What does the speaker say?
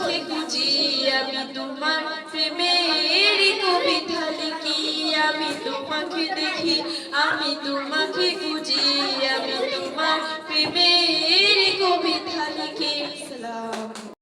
পথে খুঁজি, আমি তোমার প্রেমেরই কবিতা লিখি, আমি তোমাকে দেখি, আমি তোমাকে